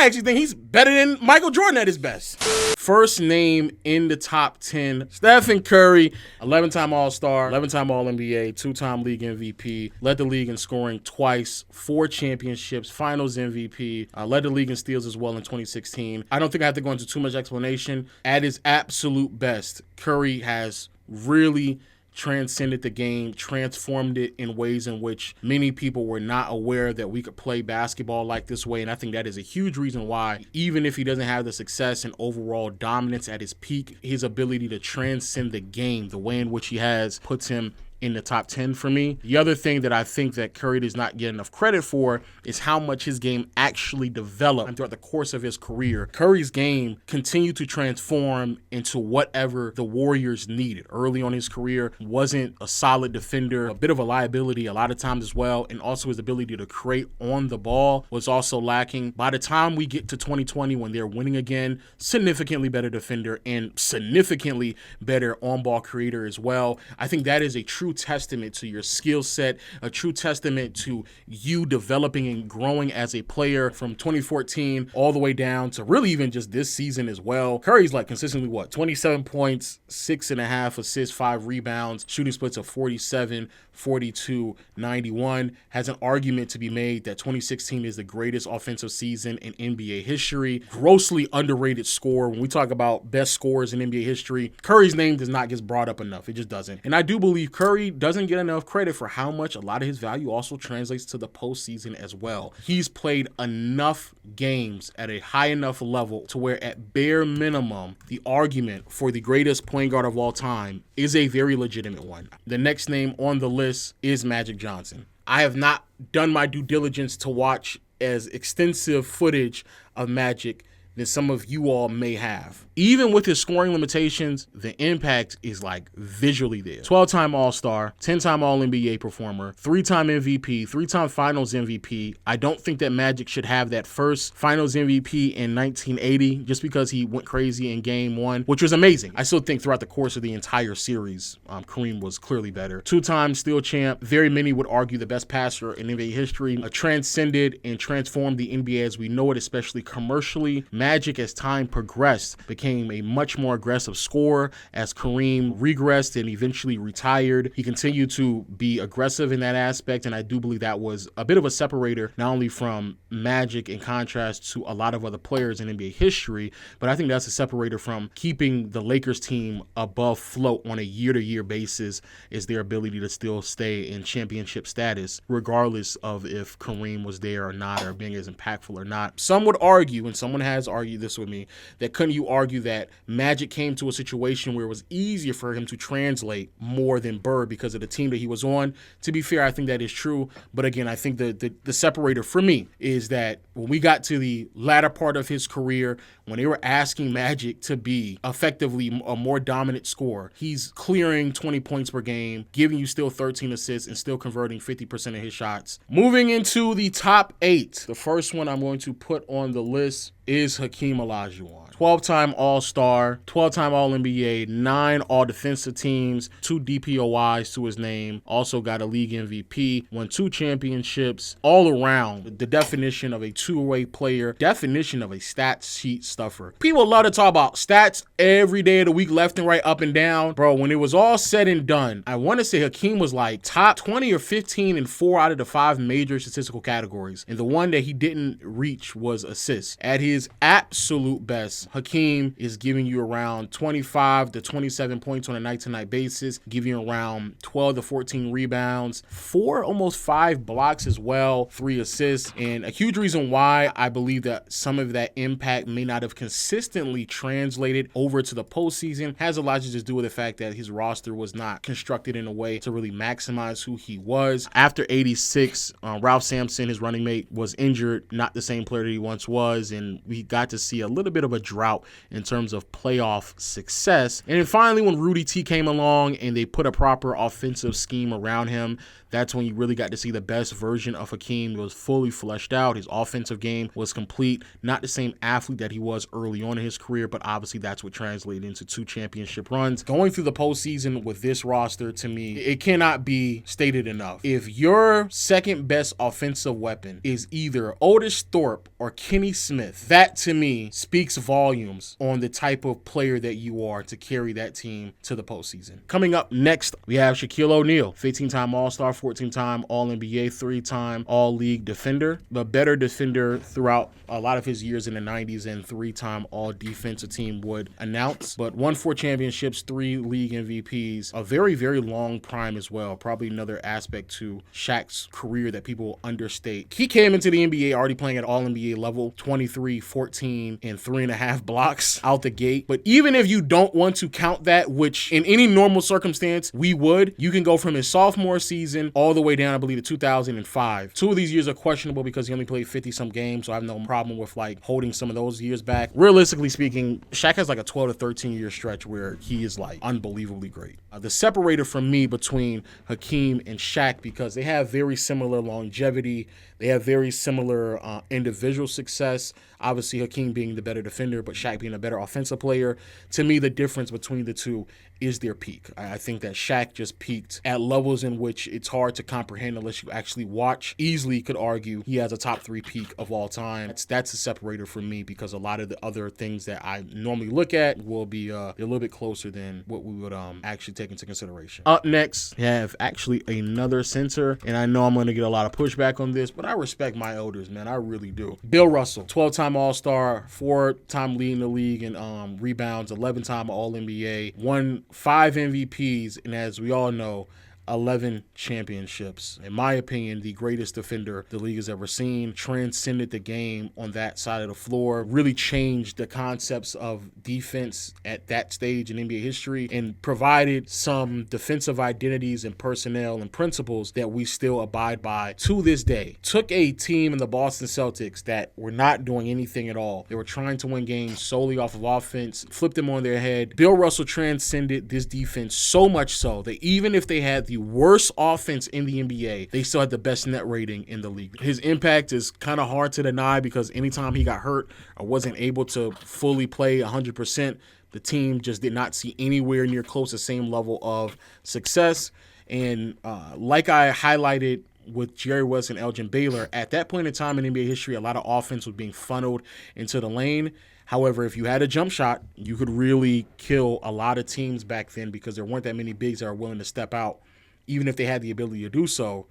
I actually think he's better than Michael Jordan at his best. First name in the top 10, Stephen Curry, 11-time All-Star, 11-time All-NBA, 2-time league MVP, led the league in scoring twice, 4 championships, finals MVP, led the league in steals as well in 2016. I don't think I have to go into too much explanation. At his absolute best, Curry has really transcended the game, transformed it in ways in which many people were not aware that we could play basketball like this way. And I think that is a huge reason why, even if he doesn't have the success and overall dominance at his peak, his ability to transcend the game, the way in which he has, puts him in the top 10 for me. The other thing that I think that Curry does not get enough credit for is how much his game actually developed throughout the course of his career. Curry's game continued to transform into whatever the Warriors needed. Early on in his career, wasn't a solid defender, a bit of a liability a lot of times as well, and also his ability to create on the ball was also lacking. By the time we get to 2020, when they're winning again, significantly better defender and significantly better on-ball creator as well. I think that is a true testament to your skill set, a true testament to you developing and growing as a player from 2014 all the way down to really even just this season as well. Curry's like consistently 27 points, 6.5 assists, 5 rebounds, shooting splits of 47, 42, 91. Has an argument to be made that 2016 is the greatest offensive season in NBA history. Grossly underrated score. When we talk about best scorers in NBA history, Curry's name does not get brought up enough. It just doesn't. And I do believe Curry doesn't get enough credit for how much a lot of his value also translates to the postseason as well. He's played enough games at a high enough level to where at bare minimum, the argument for the greatest point guard of all time is a very legitimate one. The next name on the list is Magic Johnson. I have not done my due diligence to watch as extensive footage of Magic than some of you all may have. Even with his scoring limitations, the impact is like visually there. 12-time All-Star, 10-time All-NBA performer, 3-time MVP, 3-time Finals MVP. I don't think that Magic should have that first Finals MVP in 1980 just because he went crazy in Game 1, which was amazing. I still think throughout the course of the entire series, Kareem was clearly better. 2-time steal champ. Very many would argue the best passer in NBA history. Transcended and transformed the NBA as we know it, especially commercially. Magic, as time progressed, became a much more aggressive scorer. As Kareem regressed and eventually retired, he continued to be aggressive in that aspect, and I do believe that was a bit of a separator, not only from Magic in contrast to a lot of other players in NBA history, but I think that's a separator from keeping the Lakers team above float on a year-to-year basis is their ability to still stay in championship status, regardless of if Kareem was there or not, or being as impactful or not. Some would argue, and someone has argued this with me, that couldn't you argue that Magic came to a situation where it was easier for him to translate more than Bird because of the team that he was on? To be fair, I think that is true. But again, I think the separator for me is that when we got to the latter part of his career, when they were asking Magic to be effectively a more dominant scorer, he's clearing 20 points per game, giving you still 13 assists, and still converting 50% of his shots. Moving into the top 8, the first one I'm going to put on the list is Hakeem Olajuwon. 12-time All-Star, 12-time All-NBA, 9 All-Defensive Teams, 2 DPOYs to his name, also got a league MVP, won 2 championships, all around the definition of a two-way player, definition of a stats sheet stuffer. People love to talk about stats every day of the week, left and right, up and down. Bro, when it was all said and done, I want to say Hakeem was like top 20 or 15 in 4 out of the 5 major statistical categories, and the one that he didn't reach was assists. At his absolute best, Hakeem is giving you around 25 to 27 points on a night-to-night basis, giving you around 12 to 14 rebounds, 4, almost 5 blocks as well, 3 assists. And a huge reason why I believe that some of that impact may not have consistently translated over to the postseason has a lot to just do with the fact that his roster was not constructed in a way to really maximize who he was. After 86, Ralph Sampson, his running mate, was injured, not the same player that he once was, and we got to see a little bit of a drought in terms of playoff success. And then finally, when Rudy T came along and they put a proper offensive scheme around him, that's when you really got to see the best version of Hakeem. It was fully fleshed out. His offensive game was complete. Not the same athlete that he was early on in his career, but obviously that's what translated into 2 championship runs. Going through the postseason with this roster, to me, it cannot be stated enough. If your second best offensive weapon is either Otis Thorpe or Kenny Smith, That to me speaks volumes on the type of player that you are to carry that team to the postseason. Coming up next, we have Shaquille O'Neal, 15-time All-Star, 14-time All-NBA, 3-time All-League defender, the better defender throughout a lot of his years in the 90s, and 3-time All-Defensive Team would announce, but won 4 championships, 3 league MVPs, a very, very long prime as well. Probably another aspect to Shaq's career that people understate. He came into the NBA already playing at All-NBA level, 23, 14, and 3.5 blocks out the gate. But even if you don't want to count that, which in any normal circumstance we would, you can go from his sophomore season all the way down, I believe, to 2005. 2 of these years are questionable because he only played 50-some games, so I have no problem with like holding some of those years back. Realistically speaking, Shaq has like a 12 to 13 year stretch where he is like unbelievably great. The separator for me between Hakeem and Shaq, because they have very similar longevity, they have very similar individual success. Obviously, Hakeem being the better defender, but Shaq being a better offensive player. To me, the difference between the two is their peak. I think that Shaq just peaked at levels in which it's hard to comprehend unless you actually watch. Easily could argue he has a top 3 peak of all time. That's a separator for me, because a lot of the other things that I normally look at will be a little bit closer than what we would actually take into consideration. Up next, we have actually another center, and I know I'm going to get a lot of pushback on this, but I respect my elders, man. I really do. Bill Russell, 12-time All-Star, 4-time leading the league in rebounds, 11-time All-NBA, won 5 MVPs, and as we all know, 11 championships. In my opinion, the greatest defender the league has ever seen. Transcended the game on that side of the floor. Really changed the concepts of defense at that stage in NBA history, and provided some defensive identities and personnel and principles that we still abide by to this day. Took a team in the Boston Celtics that were not doing anything at all. They were trying to win games solely off of offense, flipped them on their head. Bill Russell transcended this defense so much so that even if they had the worst offense in the NBA, they still had the best net rating in the league. His impact is kind of hard to deny, because anytime he got hurt or wasn't able to fully play 100%, the team just did not see anywhere near close to the same level of success. And like I highlighted with Jerry West and Elgin Baylor, at that point in time in NBA history, a lot of offense was being funneled into the lane. However, if you had a jump shot, you could really kill a lot of teams back then, because there weren't that many bigs that are willing to step out, even if they had the ability to do so.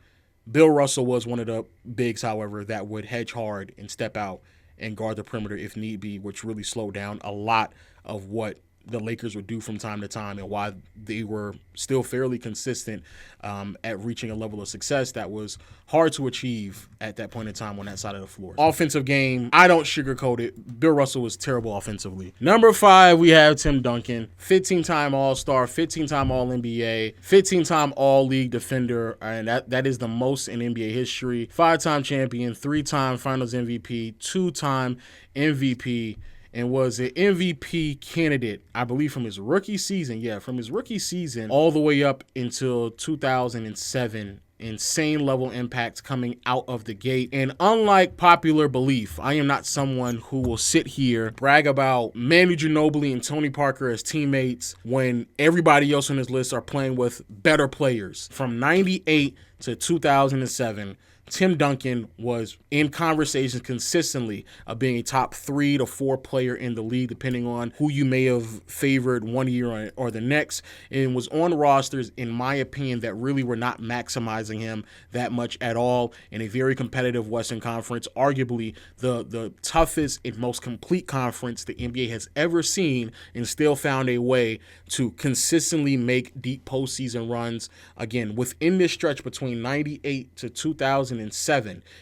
Bill Russell was one of the bigs, however, that would hedge hard and step out and guard the perimeter if need be, which really slowed down a lot of what the Lakers would do from time to time, and why they were still fairly consistent at reaching a level of success that was hard to achieve at that point in time on that side of the floor. Offensive game, I don't sugarcoat it. Bill Russell was terrible offensively. Number 5, we have Tim Duncan, 15-time All-Star, 15-time All-NBA, 15-time All-League defender, and that is the most in NBA history. 5-time champion, 3-time Finals MVP, 2-time MVP, and was an MVP candidate, I believe, from his rookie season. Yeah, from his rookie season all the way up until 2007. Insane level impact coming out of the gate. And unlike popular belief, I am not someone who will sit here, brag about Manu Ginobili and Tony Parker as teammates when everybody else on this list are playing with better players. From 98 to 2007, Tim Duncan was in conversations consistently of being a top 3 to 4 player in the league, depending on who you may have favored one year or the next, and was on rosters, in my opinion, that really were not maximizing him that much at all in a very competitive Western Conference, arguably the toughest and most complete conference the NBA has ever seen, and still found a way to consistently make deep postseason runs. Again, within this stretch between 98 to 2007,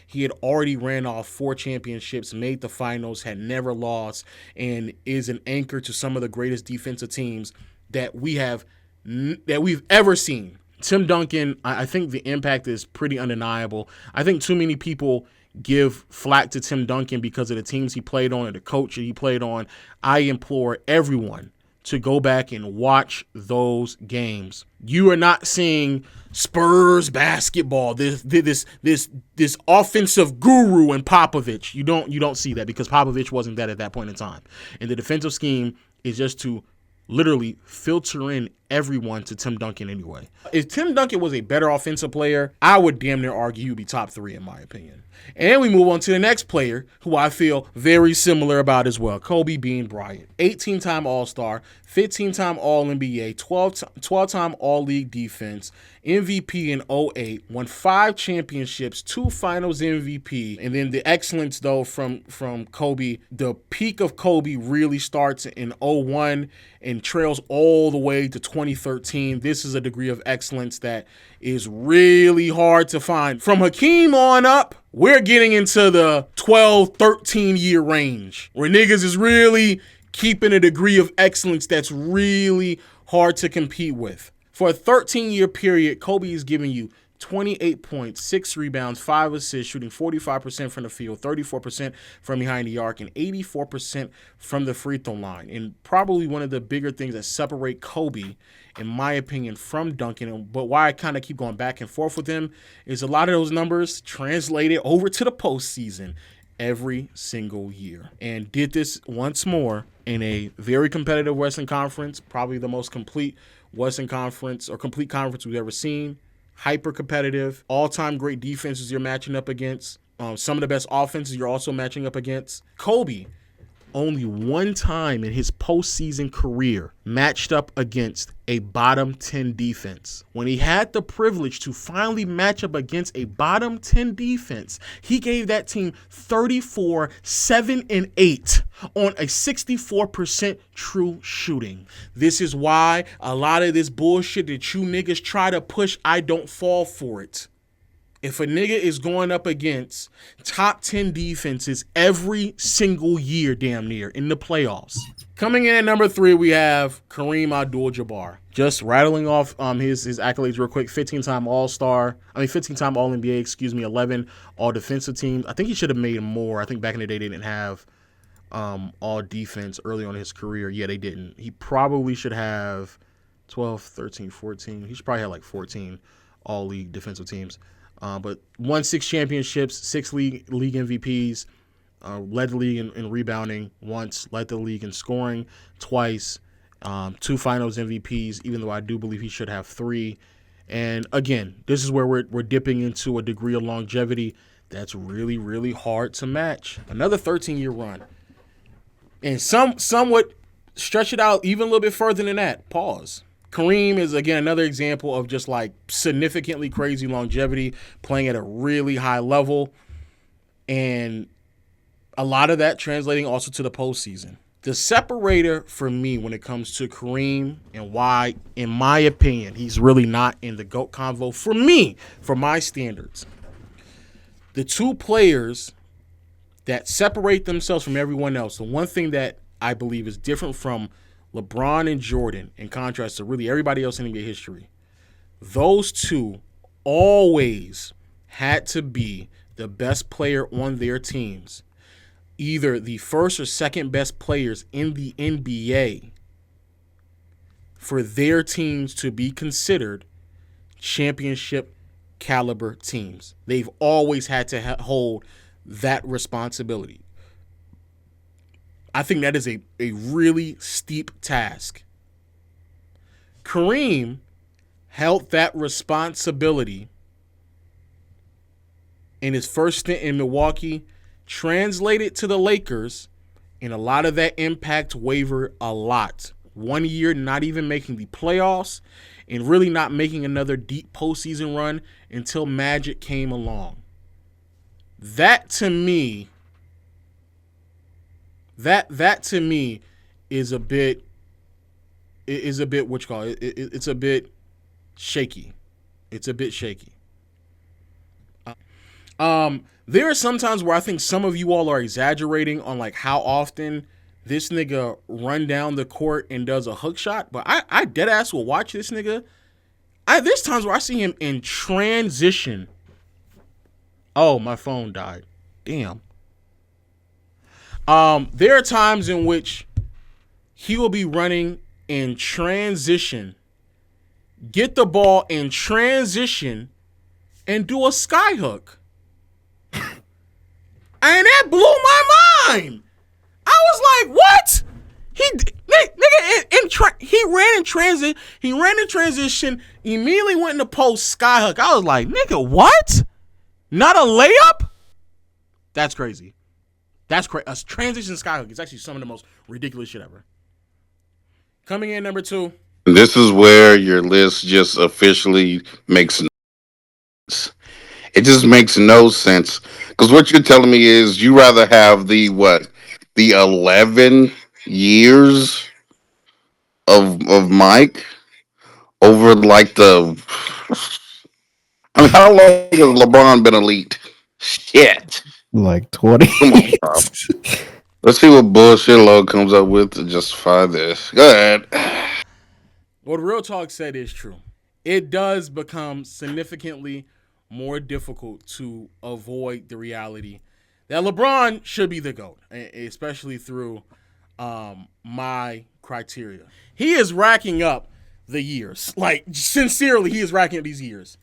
he had already ran off 4 championships, made the finals, had never lost, and is an anchor to some of the greatest defensive teams that we've ever seen. Tim Duncan, I think the impact is pretty undeniable. I think too many people give flack to Tim Duncan because of the teams he played on and the coach that he played on. I implore everyone to go back and watch those games. You are not seeing Spurs basketball, this offensive guru in Popovich. You don't see that, because Popovich wasn't that at that point in time. And the defensive scheme is just to literally filter in everyone to Tim Duncan anyway. If Tim Duncan was a better offensive player, I would damn near argue he'd be top 3 in my opinion. And we move on to the next player who I feel very similar about as well, Kobe Bean Bryant. 18-time All-Star, 15-time All-NBA, 12-time All-League Defense, MVP in 2008, won 5 championships, 2 Finals MVP, and then the excellence though from Kobe, the peak of Kobe really starts in 2001 and trails all the way to 2013. This is a degree of excellence that is really hard to find. From Hakeem on up, we're getting into the 12, 13 year range where niggas is really keeping a degree of excellence that's really hard to compete with. For a 13-year period, Kobe is giving you 28 points, 6 rebounds, 5 assists, shooting 45% from the field, 34% from behind the arc, and 84% from the free throw line. And probably one of the bigger things that separate Kobe, in my opinion, from Duncan, but why I kind of keep going back and forth with him, is a lot of those numbers translated over to the postseason every single year. And did this once more in a very competitive Western Conference, probably the most complete Western Conference or complete conference we've ever seen. Hyper competitive, all-time great defenses you're matching up against. Some of the best offenses you're also matching up against. Kobe, only one time in his postseason career, matched up against a bottom 10 defense. When he had the privilege to finally match up against a bottom 10 defense, he gave that team 34, 7, and 8 on a 64% true shooting. This is why a lot of this bullshit that you niggas try to push, I don't fall for it. If a nigga is going up against top 10 defenses every single year, damn near, in the playoffs. Coming in at number 3, we have Kareem AbdulJabbar. Just rattling off his accolades real quick. 15-time All-Star. 15-time All-NBA, 11 All-Defensive teams. I think he should have made more. I think back in the day they didn't have All-Defense early on in his career. Yeah, they didn't. He probably should have 12, 13, 14. He should probably have like 14 All-League defensive teams. But won 6 championships, 6 league MVPs, led the league in rebounding once, led the league in scoring twice, 2 Finals MVPs, even though I do believe he should have 3. And again, this is where we're dipping into a degree of longevity that's really, really hard to match. Another 13-year run. And somewhat stretch it out even a little bit further than that. Pause. Kareem is, again, another example of just like significantly crazy longevity, playing at a really high level, and a lot of that translating also to the postseason. The separator for me when it comes to Kareem and why, in my opinion, he's really not in the GOAT convo for me, for my standards. The 2 players that separate themselves from everyone else, the one thing that I believe is different from LeBron and Jordan, in contrast to really everybody else in NBA history, those 2 always had to be the best player on their teams, either the first or second best players in the NBA, for their teams to be considered championship caliber teams. They've always had to hold that responsibility. I think that is a really steep task. Kareem held that responsibility in his first stint in Milwaukee, translated to the Lakers, and a lot of that impact wavered a lot. 1 year not even making the playoffs and really not making another deep postseason run until Magic came along. That to me is a bit what you call it. It's a bit shaky. It's a bit shaky. There are some times where I think some of you all are exaggerating on like how often this nigga run down the court and does a hook shot, but I dead ass will watch this nigga. There's times where I see him in transition. Oh, my phone died. Damn. There are times in which he will be running in transition, get the ball in transition, and do a sky hook. And that blew my mind. I was like, what? Nigga, in he ran in transit. He ran in transition. Immediately went in the post skyhook. I was like, nigga, what? Not a layup? That's crazy. That's crazy. A transition skyhook is actually some of the most ridiculous shit ever. Coming in number 2. This is where your list just officially makes sense. It just makes no sense because what you're telling me is you rather have the 11 years of Mike over like the. I mean, how long has LeBron been elite? Shit. Like 20. Come on, bro. Let's see what bullshit Lowe comes up with to justify this. Go ahead. What Real Talk said is true. It does become significantly more difficult to avoid the reality that LeBron should be the GOAT, especially through my criteria. He is racking up the years. Like, sincerely, he is racking up these years.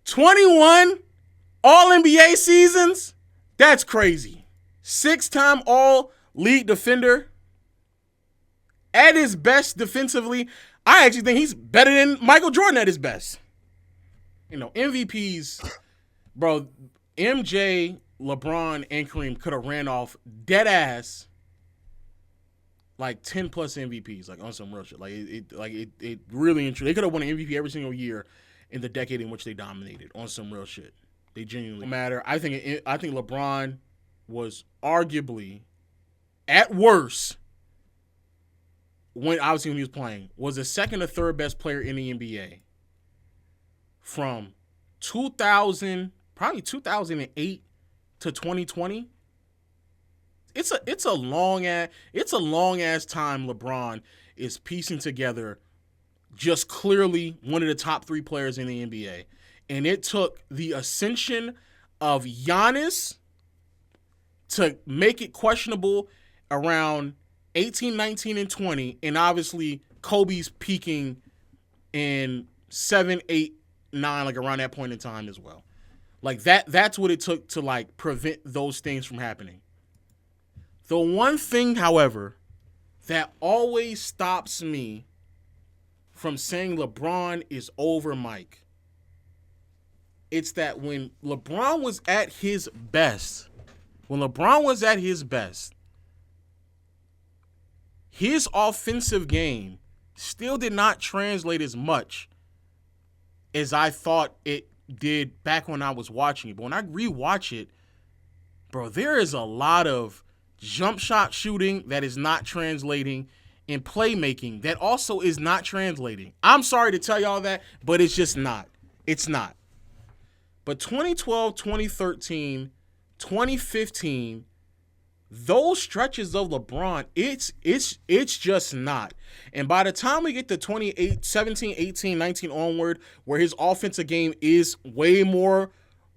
21 All-NBA seasons? That's crazy. 6-time All-League defender. At his best defensively, I actually think he's better than Michael Jordan at his best. You know, MVPs, bro, MJ, LeBron, and Kareem could have ran off dead ass like 10 plus MVPs, like on some real shit. Like it really and truly. They could have won an MVP every single year in the decade in which they dominated on some real shit. They genuinely matter. I think LeBron was arguably at worst when he was playing, was the second or third best player in the NBA from 2008 to 2020. It's a long ass time LeBron is piecing together just clearly one of the top 3 players in the NBA. And it took the ascension of Giannis to make it questionable around 18, 19, and 20, and obviously Kobe's peaking in 7, 8, 9, like around that point in time as well. Like that's what it took to like prevent those things from happening. The one thing, however, that always stops me from saying LeBron is over Mike, it's that when LeBron was at his best, his offensive game still did not translate as much as I thought it did back when I was watching it. But when I rewatch it, bro, there is a lot of jump shot shooting that is not translating and playmaking that also is not translating. I'm sorry to tell y'all that, but it's just not. It's not. But 2012, 2013, 2015, those stretches of LeBron, it's just not. And by the time we get to 17, 18, 19 onward, where his offensive game is way more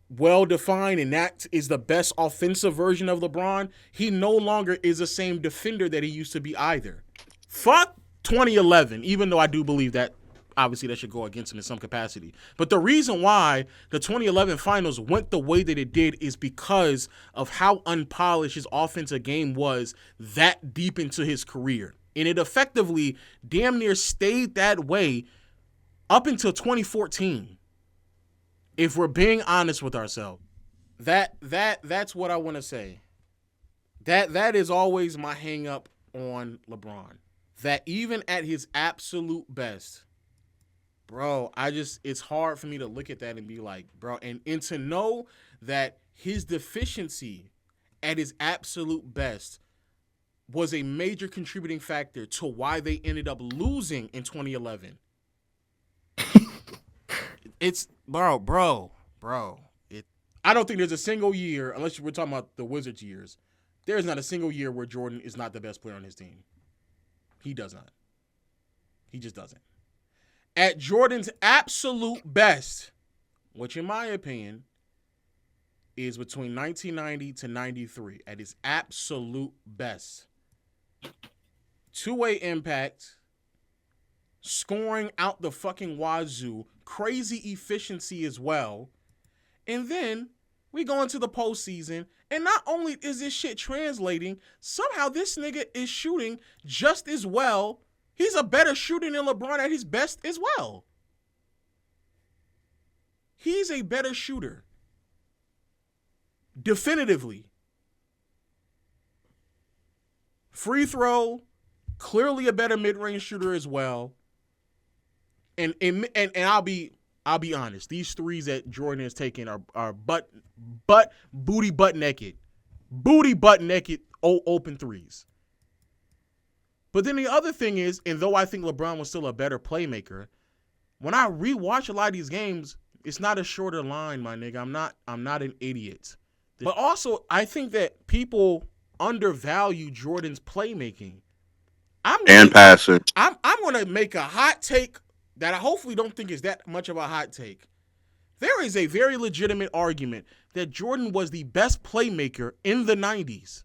well-defined and that is the best offensive version of LeBron, he no longer is the same defender that he used to be either. Fuck 2011, even though I do believe that obviously that should go against him in some capacity. But the reason why the 2011 finals went the way that it did is because of how unpolished his offensive game was that deep into his career. And it effectively damn near stayed that way up until 2014. If we're being honest with ourselves. That's what I want to say. That is always my hang up on LeBron. That even at his absolute best, bro, it's hard for me to look at that and be like, bro, and to know that his deficiency at his absolute best was a major contributing factor to why they ended up losing in 2011. It's, bro. I don't think there's a single year, unless we're talking about the Wizards years, there is not a single year where Jordan is not the best player on his team. He does not. He just doesn't. At Jordan's absolute best, which in my opinion is between 1990 to 93, at his absolute best, two-way impact, scoring out the fucking wazoo, crazy efficiency as well, and then we go into the postseason, and not only is this shit translating, somehow this nigga is shooting just as well He's a better shooter than LeBron at his best as well. He's a better shooter. Definitively. Free throw, clearly a better mid-range shooter as well. And I'll be honest. These threes that Jordan has taken are booty butt naked open threes. But then the other thing is, and though I think LeBron was still a better playmaker, when I rewatch a lot of these games, it's not a shorter line, my nigga. I'm not an idiot. But also, I think that people undervalue Jordan's playmaking. Passing. I'm gonna make a hot take that I hopefully don't think is that much of a hot take. There is a very legitimate argument that Jordan was the best playmaker in the 90s.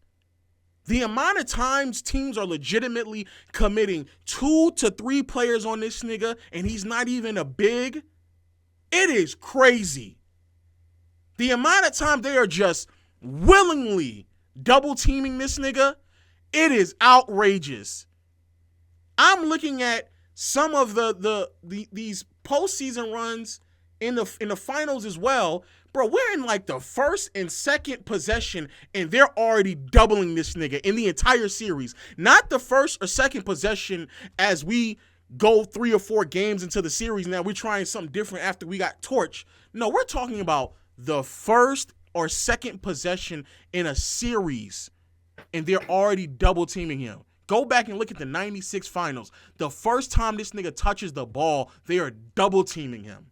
The amount of times teams are legitimately committing 2 to 3 players on this nigga and he's not even a big, it is crazy. The amount of time they are just willingly double teaming this nigga, it is outrageous. I'm looking at some of these postseason runs in the finals as well. Bro, we're in like the first and second possession, and they're already doubling this nigga in the entire series. Not the first or second possession as we go 3 or 4 games into the series. Now we're trying something different after we got torched. No, we're talking about the first or second possession in a series, and they're already double teaming him. Go back and look at the 96 finals. The first time this nigga touches the ball, they are double teaming him.